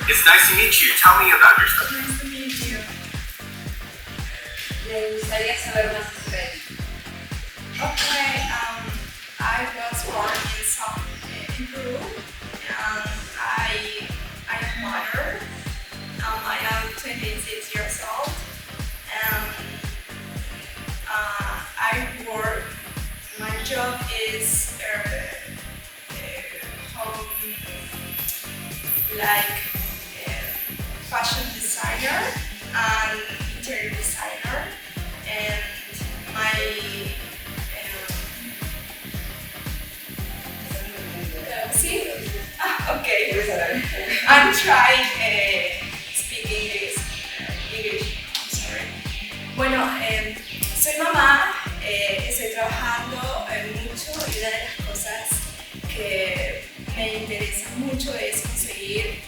It's nice to meet you. Tell me about yourself. Nice to meet you. Me gustaría saber más sobre ti. Okay, I was born in Peru, and I am mother. I am 26 years old, and I work. My job is home, like fashion designer and interior designer, and my see? Okay. I'm trying speak English. I'm sorry. Bueno, soy mamá. Estoy trabajando mucho y una de las cosas que me interesa mucho es conseguir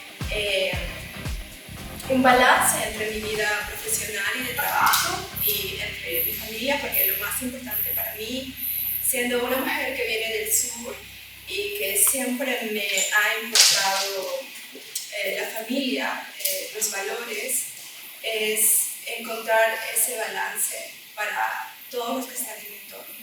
un balance entre mi vida profesional y de trabajo y entre mi familia, porque lo más importante para mí, siendo una mujer que viene del sur y que siempre me ha importado la familia, los valores, es encontrar ese balance para todos los que están en mi entorno.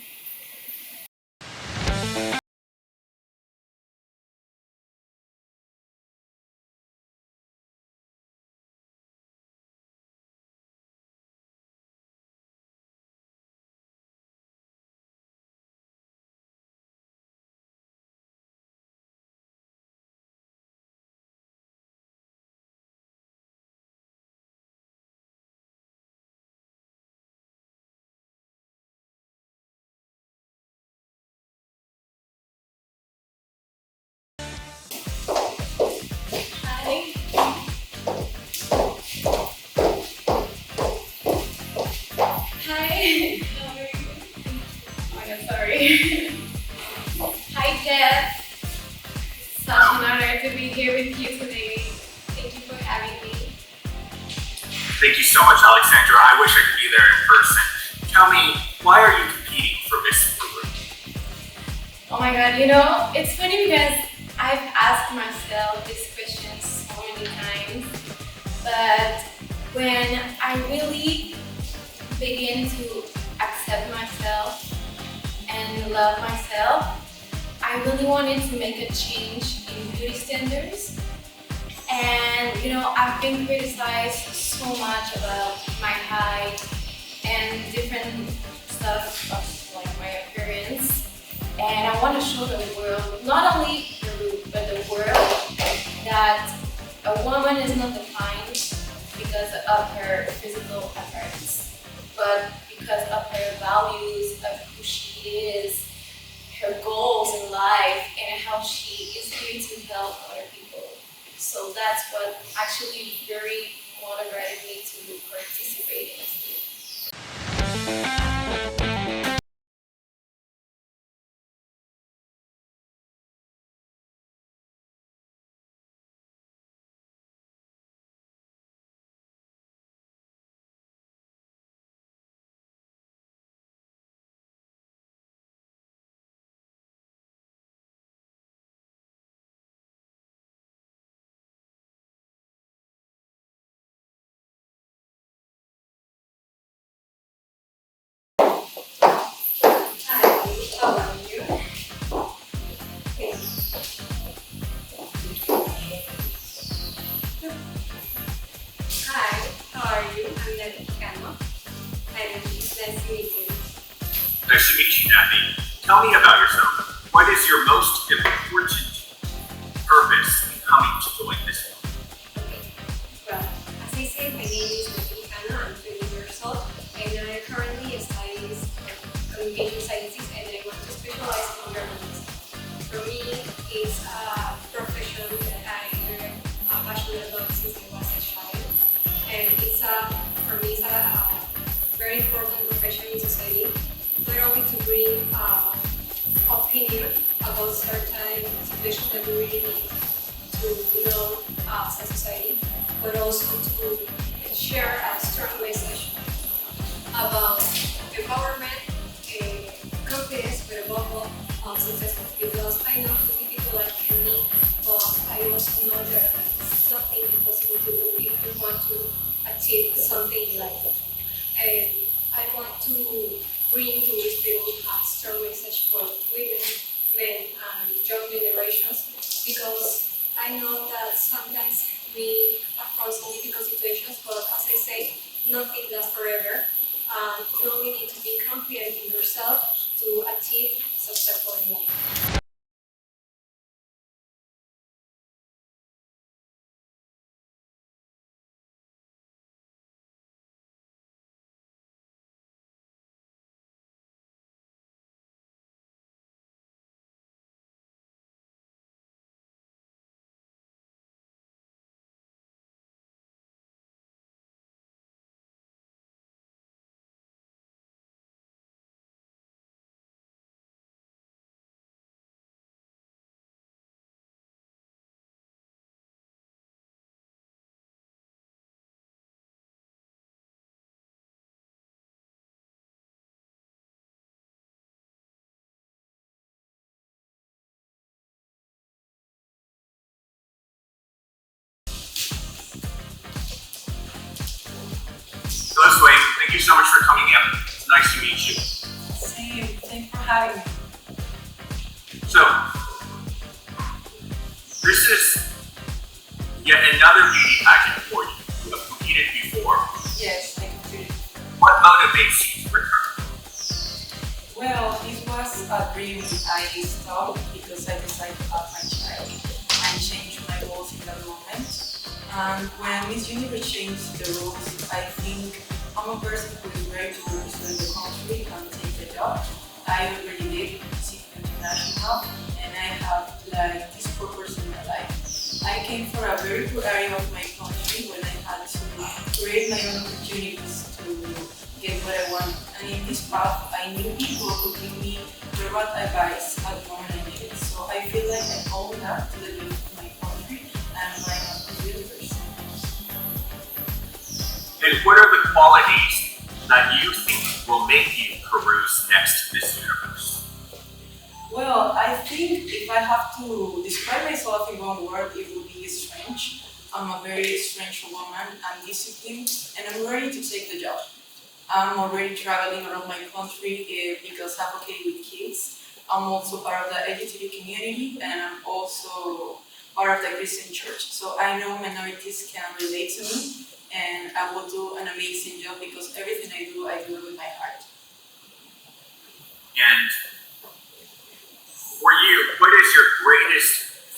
Hi. Oh my God, sorry. Hi Jeff. It's such an honor to be here with you today. Thank you for having me. Thank you so much, Alexandra. I wish I could be there in person. Tell me, why are you competing for Miss Peru? Oh my God, you know, it's funny because I've asked myself these questions so many times, but when I really begin to accept myself and love myself, I really wanted to make a change in beauty standards. And you know, I've been criticized so much about my height and different stuff of like my appearance. And I want to show the world, not only Peru, but the world, that a woman is not defined because of her physical appearance, but because of her values, of who she is, her goals in life, and how she is here to help other people. So that's what actually very motivated me to participate in this. Nice to meet you, Nathy. Tell me about yourself. What is your most important purpose in coming to join this club? Well, as I said, my name is Nathy. I'm 20 years old, and I currently study communication sciences, and I want to specialize in journalism. For me, it's a profession that I'm passionate about since I was a child, and for me, it's a very important profession in society. Not only to bring opinion about certain situations that we really need to know as a society, but also to share a strong message about empowerment, confidence, but above all, success. Because I know to be people like me, but I also know that it's nothing impossible. want to achieve something in life. And I want to bring to MISSPERU a strong message for women, men, and young generations, because I know that sometimes we are faced in difficult situations, but as I say, nothing lasts forever. You only need to be confident in yourself to achieve successful in life. So this way, thank you so much for coming in. It's nice to meet you. Same. Thanks for having me. So, this is yet another beauty pageant for you. You have competed before. Yes, I computed. What motivates you to return? Well, this was a dream I stopped because I decided to have my child and change my goals in that moment. And when Miss Universe changed the rules, I think I'm a person who is ready to represent the country and take the job. I already did City International, and I have like this purpose in my life. I came from a very poor area of my country when I had to create my own opportunities to get what I want. And in this path, I knew people who give me the right advice at the moment I needed. So I feel like I owe that to the youth of my country and my universe. And what are the qualities that you think will make you Peru's next Miss Universe? Well, I think if I have to describe myself in one word, it would be strange. I'm a very strange woman. I'm disciplined, and I'm ready to take the job. I'm already traveling around my country because I'm okay with kids. I'm also part of the LGBT community, and I'm also part of the Christian church. So I know minorities can relate to me, and I will do an amazing job because everything I do it with my heart. And for you, what is your greatest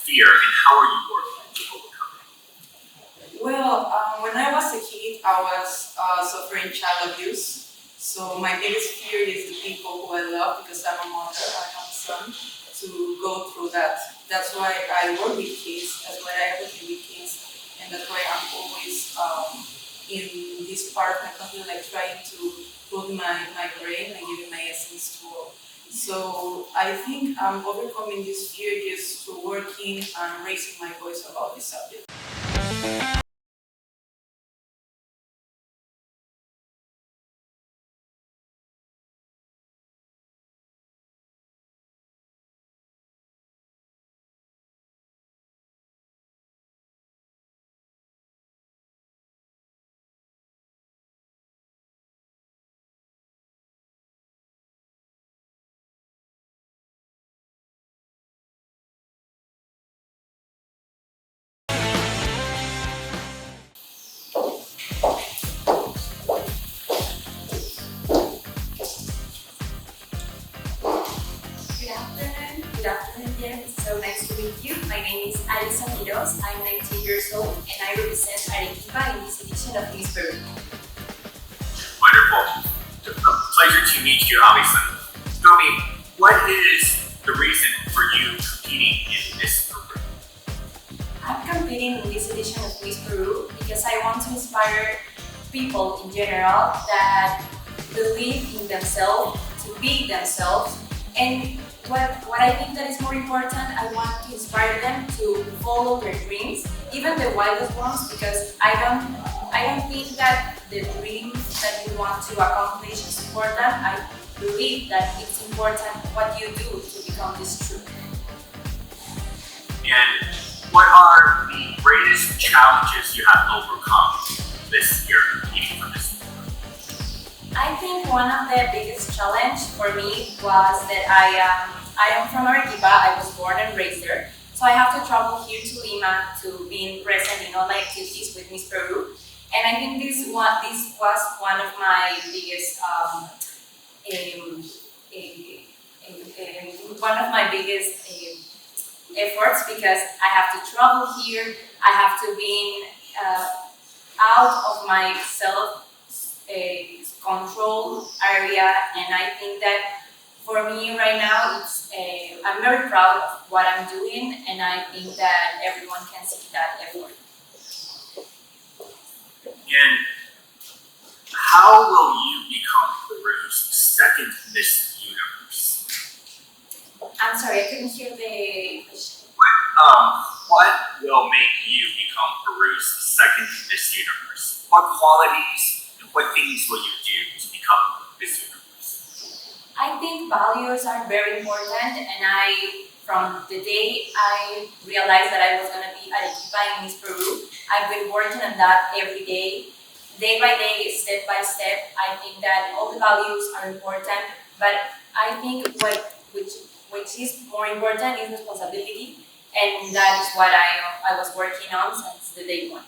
fear and how are you working to overcome it? Well, when I was a kid, I was suffering child abuse. So my biggest fear is the people who I love because I'm a mother, I have a son, to go through that. That's why I work with kids, that's why I work with kids, and that's why I'm always in this part of my country, like trying to put my brain and giving my essence to all. So I think I'm overcoming this fear just through working and raising my voice about this subject. Good afternoon, Jen. So nice to meet you. My name is Alisa Quiroz. I'm 19 years old and I represent Arequipa in this edition of MISSPERU. Wonderful. It's a pleasure to meet you, Alison. Tell me, what is the reason for you competing in Miss Peru? I'm competing in this edition of MISSPERU because I want to inspire people in general that believe in themselves, to be themselves, and what I think that is more important, I want to inspire them to follow their dreams, even the wildest ones, because I don't think that the dreams that you want to accomplish is important. I believe that it's important what you do to become this true. And what are the greatest challenges you have overcome this year competing for Miss Peru? I think one of the biggest challenge for me was that I am from Arequipa. I was born and raised there, so I have to travel here to Lima to be present in all my activities with Miss Peru. And I think this was one of my biggest efforts, because I have to travel here. I have to be out of my self control area, and I think that for me right now, I'm very proud of what I'm doing, and I think that everyone can see that effort. And how will you become Peru's second Miss Universe? I'm sorry, I couldn't hear the question. What will make you become Peru's second Miss Universe? What qualities and what things will you do to become Miss Universe? I think values are very important, and from the day I realized that I was going to be Arequipa in Miss Peru, I've been working on that every day by day, step by step. I think that all the values are important, but I think which is more important is responsibility, and that is what I was working on since the day one.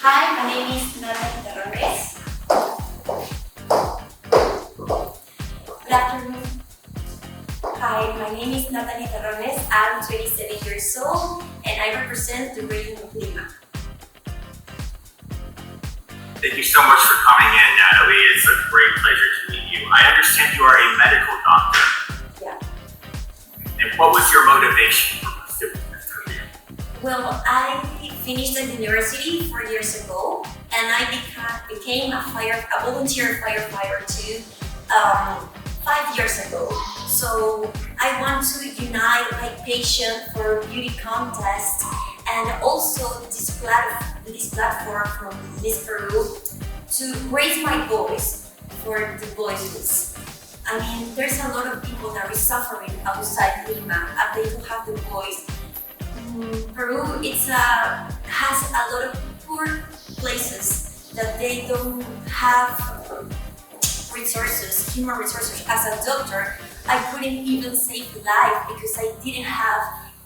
Hi, my name is Natalie. Good afternoon. Hi, my name is Natalie Terrones. I'm 27 years old and I represent the region of Lima. Thank you so much for coming in, Natalie. It's a great pleasure to meet you. I understand you are a medical doctor. Yeah. And what was your motivation for pursuing this career? Well, I finished the university 4 years ago and I became a volunteer firefighter too 5 years ago. So I want to unite my passion for beauty contests and also this platform from Miss Peru to raise my voice for the voiceless. I mean, there's a lot of people that are suffering outside Lima and they don't have the voice. Peru has a lot of poor places that they don't have resources, human resources. As a doctor, I couldn't even save life because I didn't have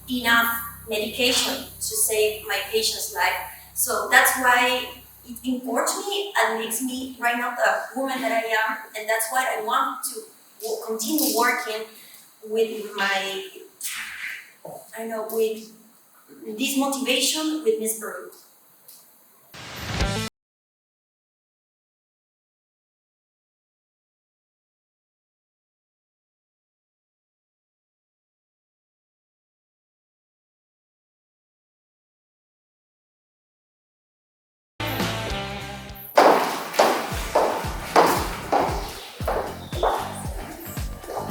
enough medication to save my patient's life. So that's why it imports me and makes me right now the woman that I am, and that's why I want to continue working with with this motivation with Miss Peru.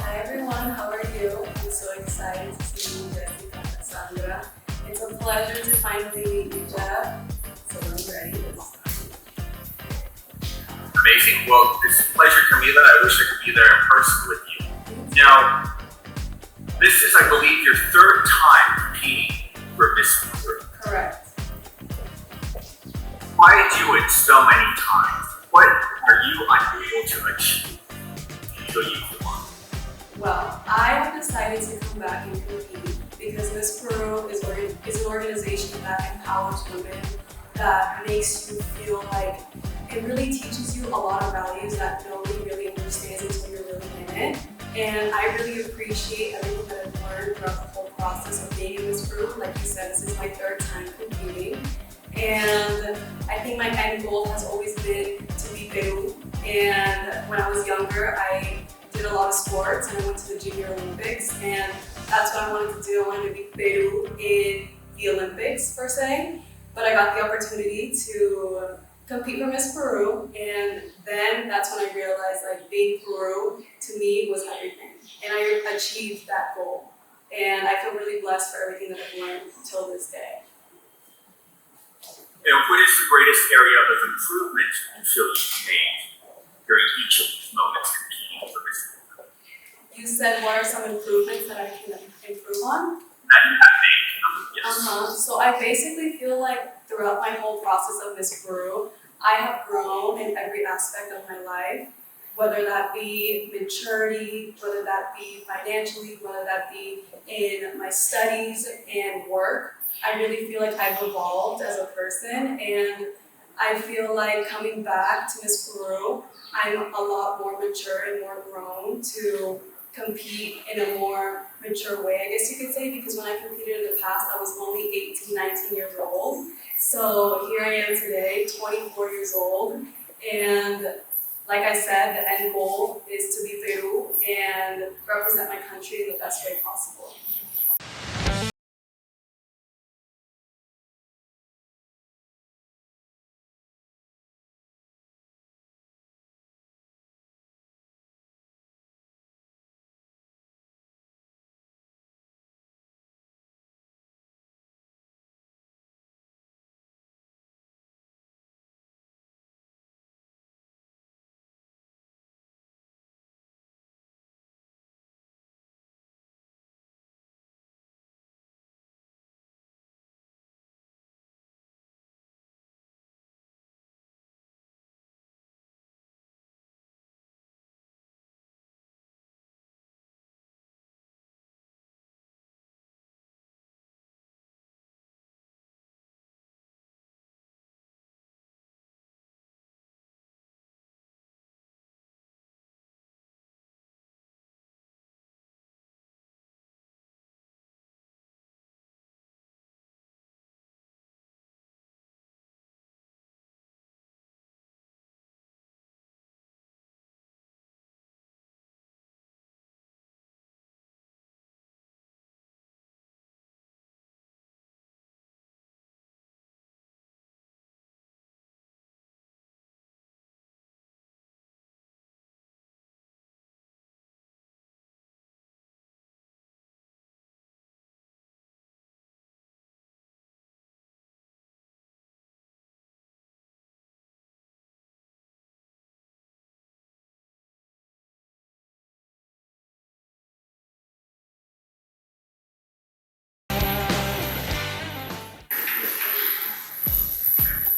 Hi everyone, how are you? I'm so excited to see you, Jessica and Cassandra. It's a pleasure to finally meet you, Jeff. So I'm ready. Amazing. Well, it's a pleasure, Camila. I wish I could be there in person with you. Now, this is, I believe, your third time competing for Miss Peru. Correct. Why do it so many times? What are you unable to achieve? Do you feel you want? Well, I have decided to come back and compete because Miss Peru is an organization that empowers women, that makes you feel like it really teaches you a lot of values that nobody really understands until you're really in it. And I really appreciate everything that I've learned throughout the whole process of being in Miss Peru. Like you said, this is my third time competing. And I think my end goal has always been to be Peru. And when I was younger, I did a lot of sports and I went to the Junior Olympics, and that's what I wanted to do. I wanted to be Peru in the Olympics per se, but I got the opportunity to compete for Miss Peru, and then that's when I realized like being Peru to me was everything. achieved that goal. And I feel really blessed for everything that I've learned until this day. And what is the greatest area of improvement you feel you've made during each of these moments competing for this? You said what are some improvements that I can improve on? That you have made, yes. So I basically feel like throughout my whole process of MISSPERU, I have grown in every aspect of my life, whether that be maturity, whether that be financially, whether that be in my studies and work. I really feel like I've evolved as a person, and I feel like coming back to MISSPERU, I'm a lot more mature and more grown to compete in a more mature way, I guess you could say, because when I competed in the past, I was only 18, 19 years old. So here I am today, 24 years old, and like I said, the end goal is to be Peru and represent my country in the best way possible.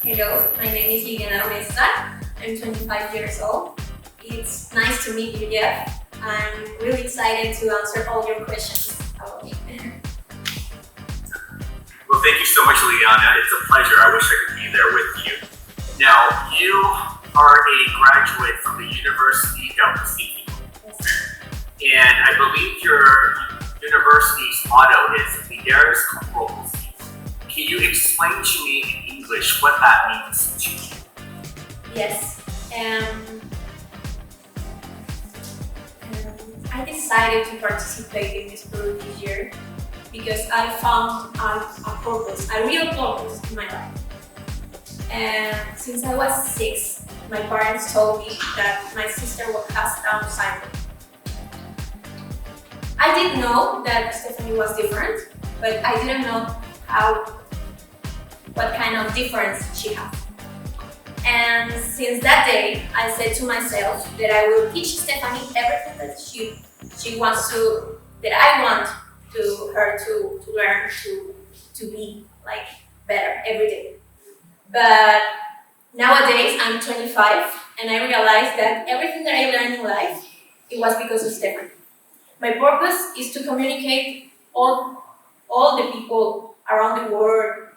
Hello, my name is Síguenos. I'm 25 years old. It's nice to meet you, Jeff. I'm really excited to answer all your questions about me. Well, thank you so much, Liana. It's a pleasure. I wish I could be there with you. Now, you are a graduate from the University of Síguenos. And I believe your university's motto is Líderes con Propósito. Can you explain to me in English what that means to you? Yes. I decided to participate in MISSPERU this year because I found a purpose, a real purpose in my life. And since I was 6, my parents told me that my sister has Down syndrome. I didn't know that Stephanie was different, but I didn't know what kind of difference she had. And since that day, I said to myself that I will teach Stephanie everything that she wants to, that I want her to learn to be like better every day. But nowadays I'm 25 and I realized that everything that I learned in life, it was because of Stephanie. My purpose is to communicate all the people around the world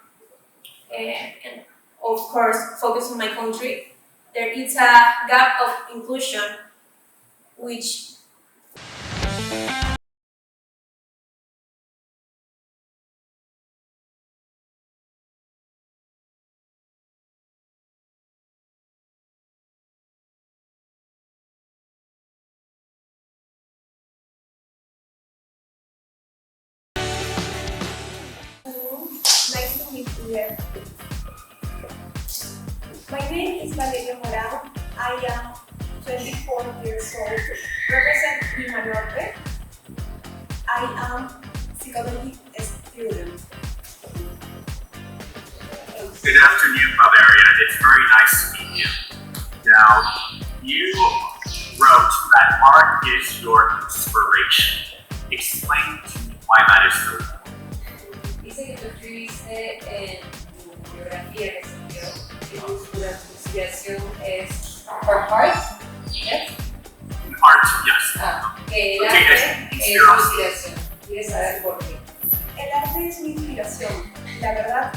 and of course focus on my country. There is a gap of inclusion which Nice to meet you here. My name is Valeria Morao. I am 24 years old, represent Lima Norte. wrote that art is your inspiration. Explain to me why that is so important. Dice que tú escribiste en tu biografía que escribió que tu inspiración es her heart, yes? Art, yes. Que el Okay, arte es es tu inspiración. inspiración. ¿Quieres saber por qué? El arte es mi inspiración. La verdad,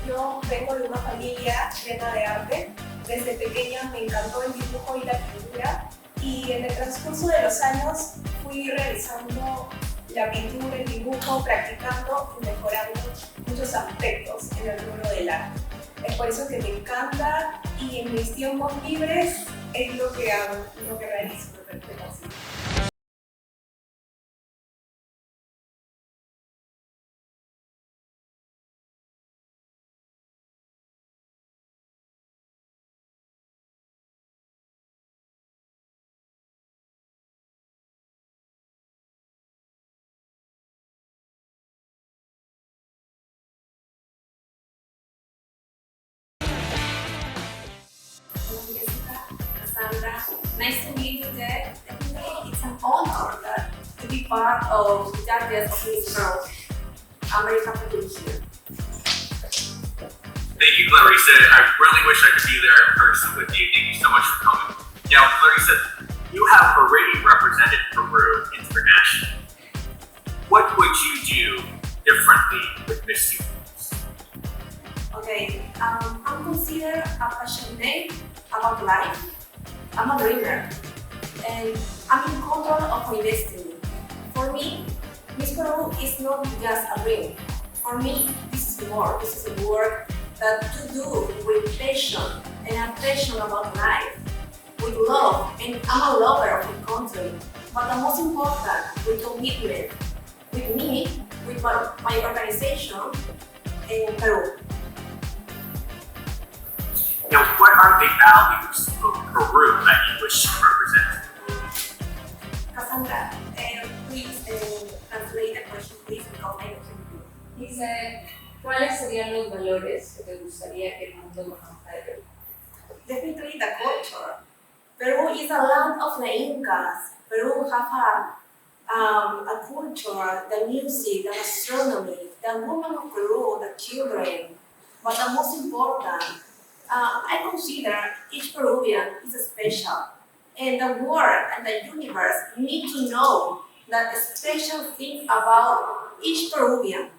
yo vengo de una familia llena de arte. Desde pequeña me encantó el dibujo y la pintura y en el transcurso de los años fui realizando la pintura, el dibujo, practicando y mejorando muchos aspectos en el rubro del arte. Es por eso que me encanta y en mis tiempos libres es lo que hago, lo que realizo, lo que consigo. Cassandra, nice to meet you today. Definitely, it's an honor to be part of the judges of MISSPERU. I'm very happy to be here. Thank you, Clarissa. I really wish I could be there in person with you. Thank you so much for coming. Now, Clarissa, you have already represented Peru internationally. What would you do differently with Miss Síguenos? Okay, I'm considered a passionate about life. I'm a dreamer, and I'm in control of my destiny. For me, MISSPERU is not just a dream. For me, this is more. This is a work that to do with passion and a passion about life, with love, and I'm a lover of the country. But the most important, with commitment, with me, with my organization in Peru. Now, what are the values of Peru that you wish to represent? Cassandra, please translate the question, please, because I don't hear you. Dice, ¿cuáles serían los valores que te gustaría que el mundo conozca de Perú? Definitely the culture. Peru is a land of the Incas. Peru have a culture, the music, the gastronomy, the women of Peru, the children. But the most important, I consider each Peruvian is special. And the world and the universe need to know that special thing about each Peruvian.